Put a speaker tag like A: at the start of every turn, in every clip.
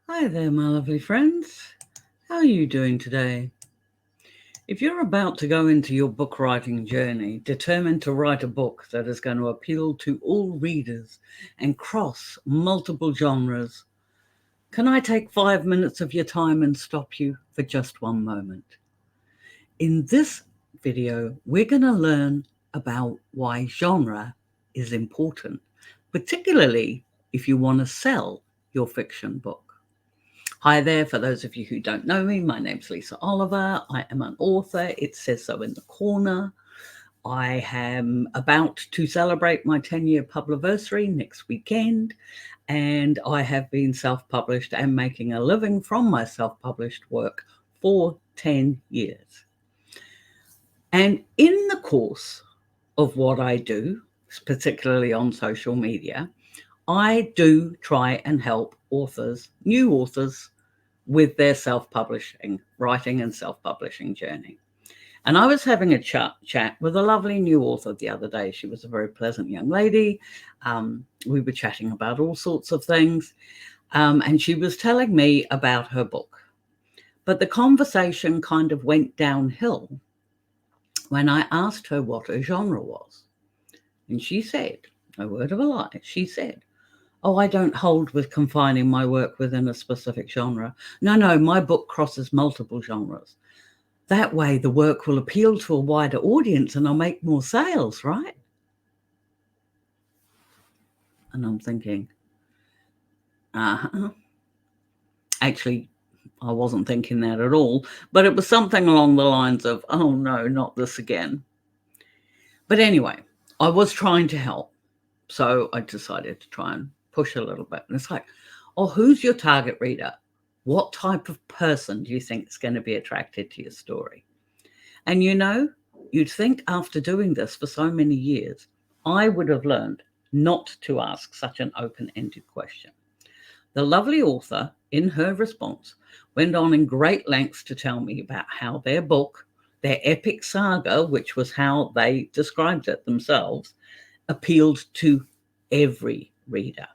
A: Hi there, my lovely friends. How are you doing today? If you're about to go into your book writing journey, determined to write a book that is going to appeal to all readers and cross multiple genres, can I take 5 minutes of your time and stop you for just one moment? In this video, we're going to learn about why genre is important, particularly if you want to sell your fiction book. Hi there, for those of you who don't know me, my name's Lisa Oliver. I am an author. It says so in the corner. I am about to celebrate my 10-year publiversary next weekend, and I have been self-published and making a living from my self-published work for 10 years. And in the course of what I do, particularly on social media, I do try and help authors, new authors, with their self-publishing, writing and self-publishing journey. And I was having a chat with a lovely new author the other day. She was a very pleasant young lady. We were chatting about all sorts of things. And she was telling me about her book. But the conversation kind of went downhill when I asked her what her genre was. And she said, no word of a lie, she said, "Oh, I don't hold with confining my work within a specific genre. No, my book crosses multiple genres. That way the work will appeal to a wider audience and I'll make more sales, right?" And I'm thinking, uh-huh. Actually, I wasn't thinking that at all, but it was something along the lines of, oh no, not this again. But anyway, I was trying to help. So I decided to try and push a little bit. And it's like, oh, who's your target reader? What type of person do you think is going to be attracted to your story? And you'd think after doing this for so many years, I would have learned not to ask such an open-ended question. The lovely author, in her response, went on in great lengths to tell me about how their book, their epic saga, which was how they described it themselves, appealed to every reader.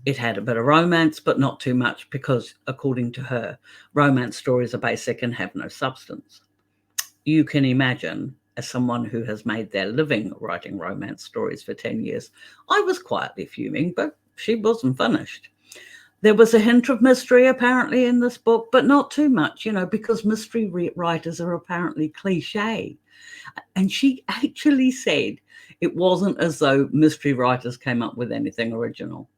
A: It had a bit of romance, but not too much because, according to her, romance stories are basic and have no substance. You can imagine, as someone who has made their living writing romance stories for 10 years, I was quietly fuming, but she wasn't finished. There was a hint of mystery apparently in this book, but not too much, because mystery writers are apparently cliche. And she actually said it wasn't as though mystery writers came up with anything original.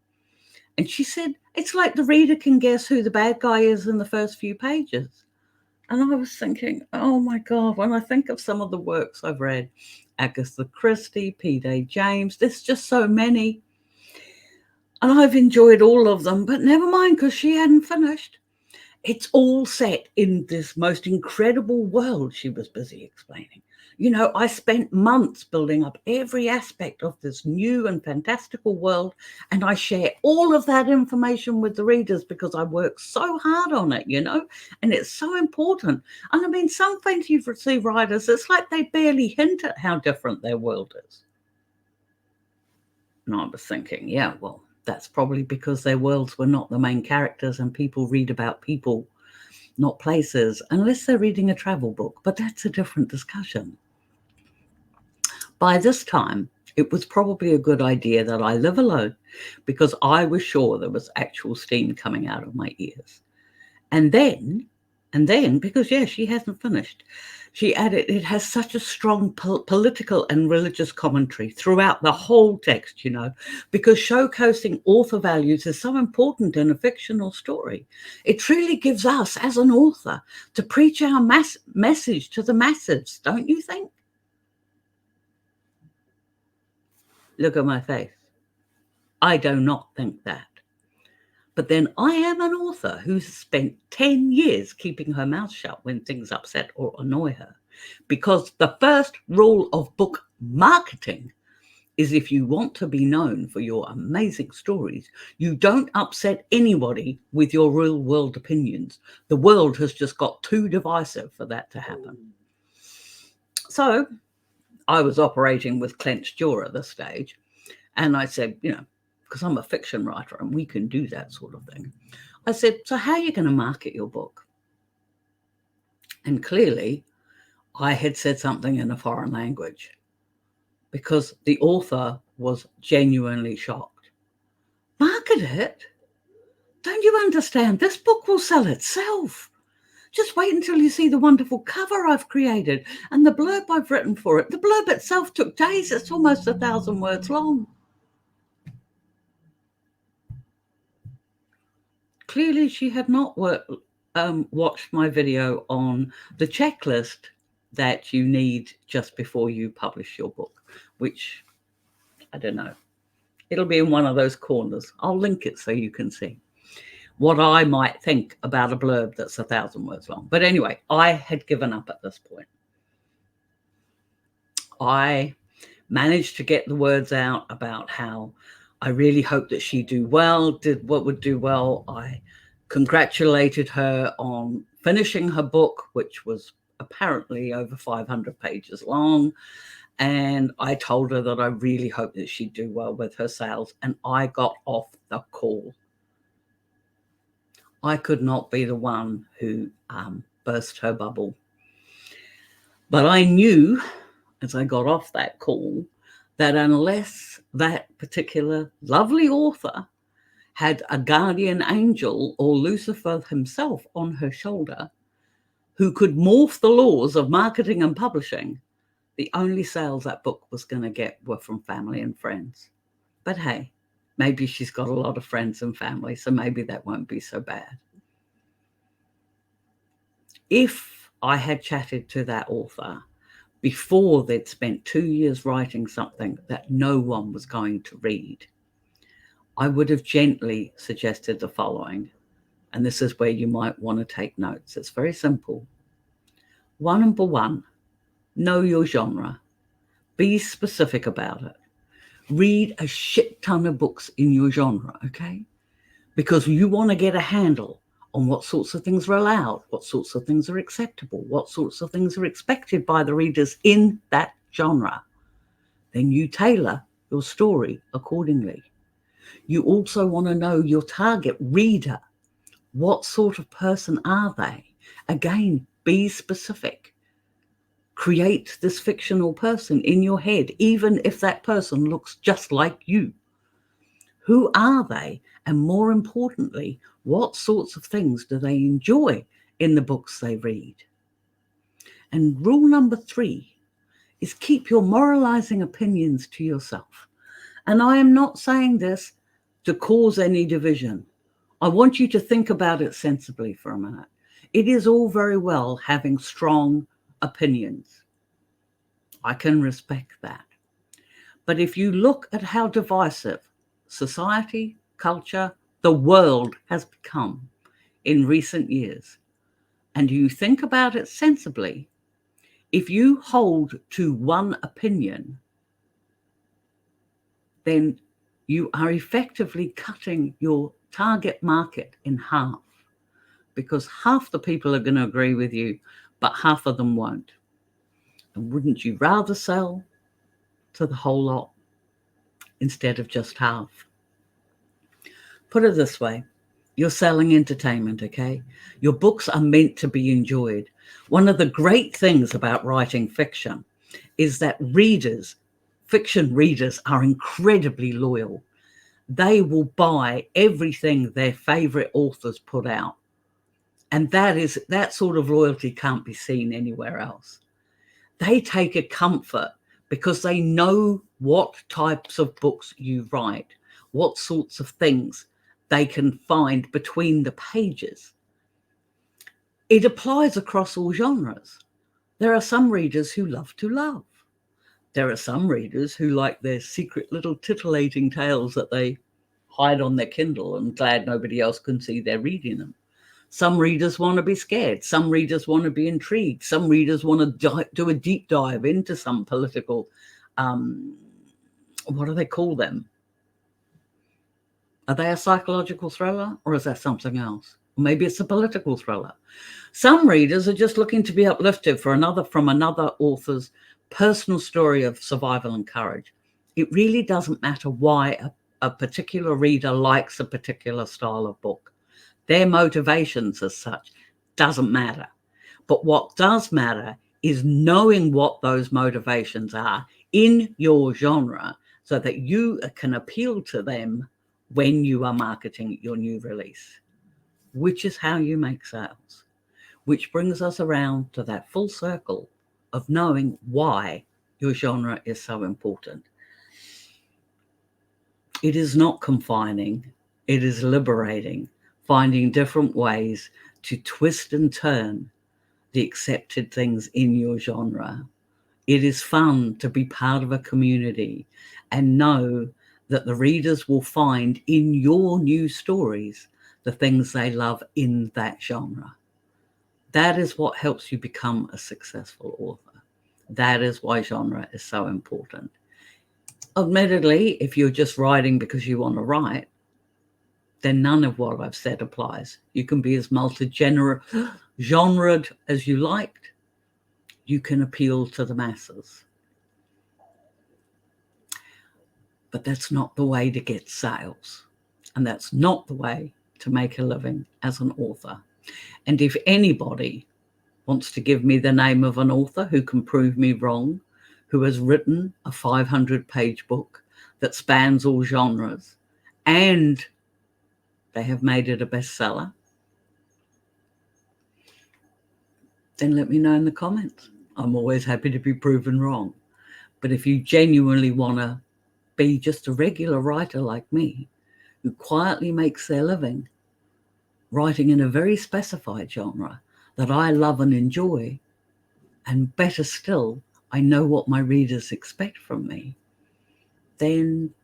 A: And she said, it's like the reader can guess who the bad guy is in the first few pages. And I was thinking, oh my God, when I think of some of the works I've read, Agatha Christie, P.D. James, there's just so many. And I've enjoyed all of them, but never mind, because she hadn't finished. It's all set in this most incredible world, she was busy explaining. I spent months building up every aspect of this new and fantastical world, and I share all of that information with the readers because I work so hard on it, and it's so important. And I mean, some fantasy writers, it's like they barely hint at how different their world is. And I was thinking, yeah, well, that's probably because their worlds were not the main characters and people read about people, not places, unless they're reading a travel book, but that's a different discussion. By this time, it was probably a good idea that I live alone because I was sure there was actual steam coming out of my ears. And then, because, yeah, she hasn't finished, she added, it has such a strong political and religious commentary throughout the whole text, because showcasing author values is so important in a fictional story. It truly gives us, as an author, to preach our message to the masses, don't you think? Look at my face. I do not think that. But then I am an author who's spent 10 years keeping her mouth shut when things upset or annoy her. Because the first rule of book marketing is if you want to be known for your amazing stories, you don't upset anybody with your real world opinions. The world has just got too divisive for that to happen. So I was operating with clenched jaw at this stage. And I said, because I'm a fiction writer and we can do that sort of thing. I said, so how are you going to market your book? And clearly, I had said something in a foreign language because the author was genuinely shocked. Market it? Don't you understand? This book will sell itself. Just wait until you see the wonderful cover I've created and the blurb I've written for it. The blurb itself took days. It's almost 1,000 words long. Clearly, she had not watched my video on the checklist that you need just before you publish your book, which, I don't know. It'll be in one of those corners. I'll link it so you can see what I might think about a blurb that's 1,000 words long. But anyway, I had given up at this point. I managed to get the words out about how I really hoped that she'd do well, did what would do well. I congratulated her on finishing her book, which was apparently over 500 pages long. And I told her that I really hoped that she'd do well with her sales. And I got off the call. I could not be the one who burst her bubble. But I knew, as I got off that call, that unless that particular lovely author had a guardian angel or Lucifer himself on her shoulder who could morph the laws of marketing and publishing, the only sales that book was going to get were from family and friends. But hey, maybe she's got a lot of friends and family, so maybe that won't be so bad. If I had chatted to that author before they'd spent 2 years writing something that no one was going to read, I would have gently suggested the following, and this is where you might want to take notes. It's very simple. Number one, know your genre. Be specific about it. Read a shit ton of books in your genre, okay? Because you want to get a handle on what sorts of things are allowed, what sorts of things are acceptable, what sorts of things are expected by the readers in that genre. Then you tailor your story accordingly. You also want to know your target reader. What sort of person are they? Again, be specific. Create this fictional person in your head, even if that person looks just like you. Who are they? And more importantly, what sorts of things do they enjoy in the books they read? And rule number 3 is keep your moralizing opinions to yourself. And I am not saying this to cause any division. I want you to think about it sensibly for a minute. It is all very well having strong opinions. I can respect that. But if you look at how divisive society, culture, the world has become in recent years, and you think about it sensibly, if you hold to one opinion, then you are effectively cutting your target market in half, because half the people are going to agree with you, but half of them won't. And wouldn't you rather sell to the whole lot instead of just half? Put it this way, you're selling entertainment, okay? Your books are meant to be enjoyed. One of the great things about writing fiction is that fiction readers are incredibly loyal. They will buy everything their favorite authors put out. And that sort of loyalty can't be seen anywhere else. They take a comfort because they know what types of books you write, what sorts of things they can find between the pages. It applies across all genres. There are some readers who love to love. There are some readers who like their secret little titillating tales that they hide on their Kindle and glad nobody else can see they're reading them. Some readers want to be scared. Some readers want to be intrigued. Some readers want to do a deep dive into some political, what do they call them? Are they a psychological thriller, or is that something else? Maybe it's a political thriller. Some readers are just looking to be uplifted from another author's personal story of survival and courage. It really doesn't matter why a particular reader likes a particular style of book. Their motivations as such doesn't matter. But what does matter is knowing what those motivations are in your genre so that you can appeal to them when you are marketing your new release, which is how you make sales, which brings us around to that full circle of knowing why your genre is so important. It is not confining, it is liberating, finding different ways to twist and turn the accepted things in your genre. It is fun to be part of a community and know that the readers will find in your new stories the things they love in that genre. That is what helps you become a successful author. That is why genre is so important. Admittedly, if you're just writing because you want to write, then none of what I've said applies. You can be as multi-genred as you liked. You can appeal to the masses. But that's not the way to get sales. And that's not the way to make a living as an author. And if anybody wants to give me the name of an author who can prove me wrong, who has written a 500-page book that spans all genres, and they have made it a bestseller, then let me know in the comments. I'm always happy to be proven wrong. But if you genuinely want to be just a regular writer like me, who quietly makes their living writing in a very specified genre that I love and enjoy, and better still, I know what my readers expect from me, then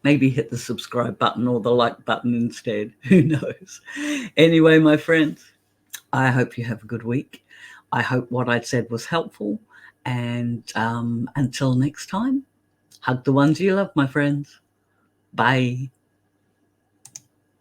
A: maybe hit the subscribe button or the like button instead. Who knows? Anyway, my friends, I hope you have a good week. I hope what I said was helpful. And until next time, hug the ones you love, my friends. Bye.